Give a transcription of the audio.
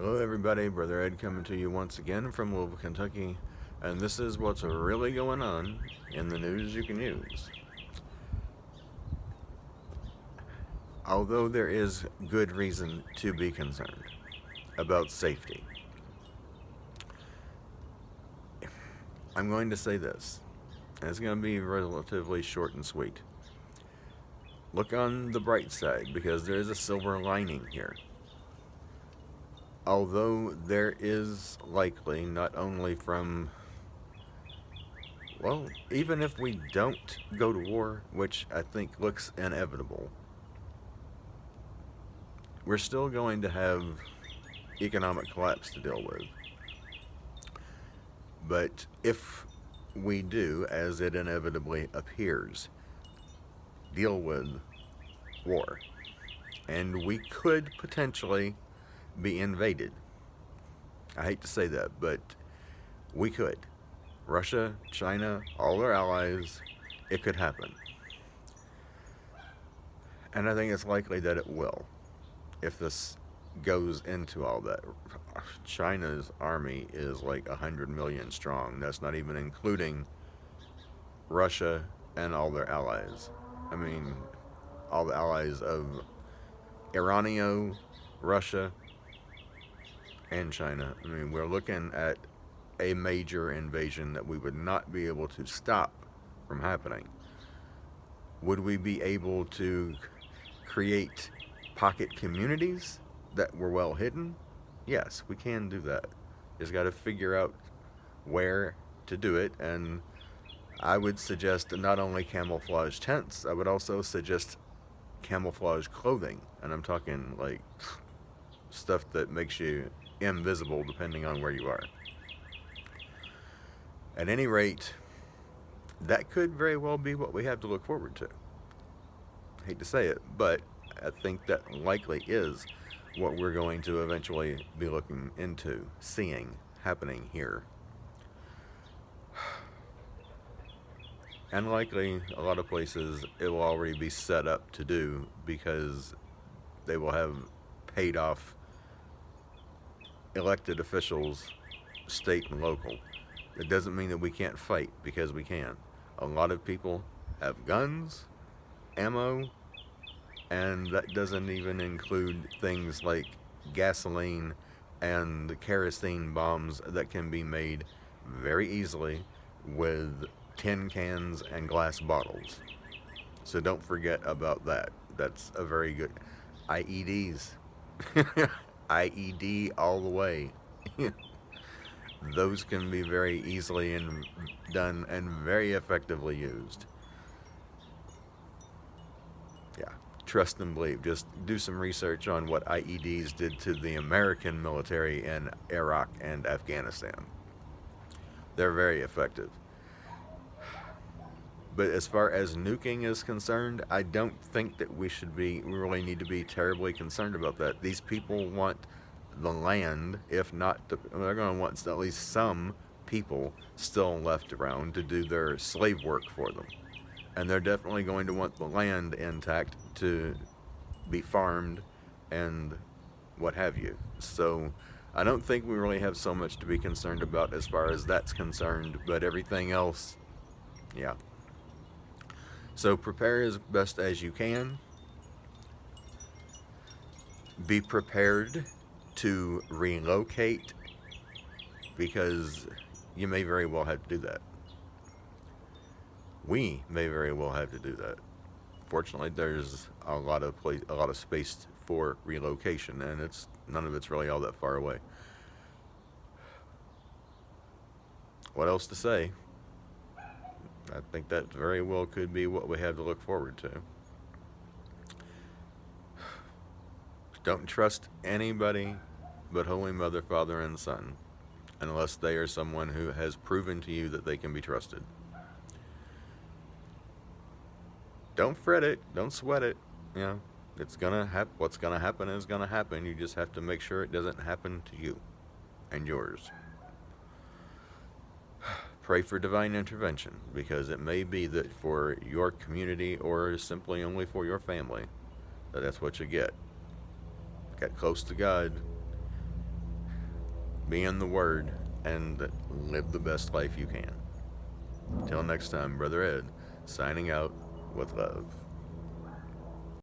Hello, everybody. Brother Ed coming to you once again from Louisville, Kentucky, and this is what's really going on in the news you can use. Although there is good reason to be concerned about safety, I'm going to say this, and it's going to be relatively short and sweet. Look on the bright side, because there is a silver lining here. Although there is likely, not only from, well, even if we don't go to war, which I think looks inevitable, we're still going to have economic collapse to deal with. But if we do, as it inevitably appears, deal with war, and we could potentially be invaded. I hate to say that, but we could. Russia, China, all their allies, it could happen. And I think it's likely that it will, if this goes into all that. China's army is like 100 million strong. That's not even including Russia and all their allies. I mean, all the allies of Iranio, Russia, and China. I mean, we're looking at a major invasion that we would not be able to stop from happening. Would we be able to create pocket communities that were well hidden? Yes, we can do that. Just got to figure out where to do it, and I would suggest not only camouflage tents, I would also suggest camouflage clothing, and I'm talking like stuff that makes you invisible depending on where you are. At any rate, that could very well be what we have to look forward to. I hate to say it, but I think that likely is what we're going to eventually be looking into, seeing happening here. And likely, a lot of places it will already be set up to do, because they will have paid off elected officials, state and local. It doesn't mean that we can't fight, because we can. A lot of people have guns, ammo, and that doesn't even include things like gasoline and kerosene bombs that can be made very easily with tin cans and glass bottles. So don't forget about that. That's a very good IEDs. IED all the way. Those can be very easily and done and very effectively used. Yeah, trust and believe. Just do some research on what IEDs did to the American military in Iraq and Afghanistan. They're very effective. But as far as nuking is concerned, I don't think that we really need to be terribly concerned about that. These people want the land, if not, they're going to want at least some people still left around to do their slave work for them. And they're definitely going to want the land intact to be farmed and what have you. So I don't think we really have so much to be concerned about as far as that's concerned, but everything else, yeah. So prepare as best as you can. Be prepared to relocate, because you may very well have to do that. We may very well have to do that. Fortunately, there's a lot of space for relocation, and none of it's really all that far away. What else to say? I think that very well could be what we have to look forward to. Don't trust anybody but Holy Mother, Father, and Son, unless they are someone who has proven to you that they can be trusted. Don't fret it. Don't sweat it. You know, it's gonna happen. What's gonna happen is gonna happen. You just have to make sure it doesn't happen to you and yours. Pray for divine intervention, because it may be that for your community, or simply only for your family, that's what you get. Get close to God, be in the Word, and live the best life you can. Till next time, Brother Ed, signing out with love.